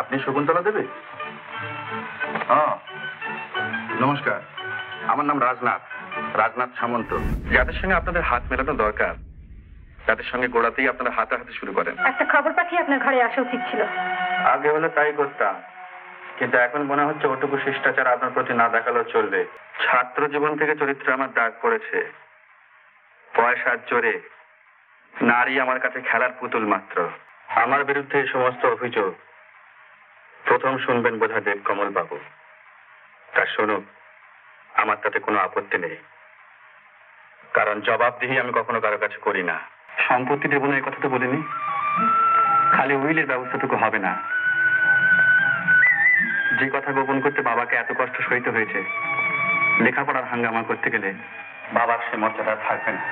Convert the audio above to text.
আপনি শকুন্তলা দেবে? হ্যাঁ, নমস্কার। আমার নাম রাজনাথ, রাজনাথ সামন্ত। যাদের সঙ্গে আপনাদের হাত মেলানো দরকার তাদের সঙ্গে গোড়াতেই আপনারা হাতাহাতি শুরু করেন। একটা খবর পাঠিয়ে আপনার ঘরে আসা উচিত ছিল। আগে হলে তাই করতাম, কিন্তু এখন মনে হচ্ছে ওটুকু শিষ্টাচার আপনার প্রতি না দেখালেও চলবে। ছাত্র জীবন থেকে চরিত্রে আমার দাগ পড়েছে। পয়সার জোরে নারী আমার কাছে খেলার পুতুল মাত্র। আমার বিরুদ্ধে এই সমস্ত অভিযোগ প্রথম শুনবেন বোধহয় দেবকমল বাবু। তা শুনুক, আমার তাতে কোনো আপত্তি নেই, কারণ জবাবদিহি আমি কখনো কারো কাছে করি না। সম্পত্তি দেব না এই কথা তো বলিনি, খালি উইলের ব্যবস্থাটুকু হবে না। যে কথা গোপন করতে বাবাকে এত কষ্ট সইতে হয়েছে, লেখাপড়ার হাঙ্গামা করতে গেলে বাবার সে মর্যাদা থাকবে না।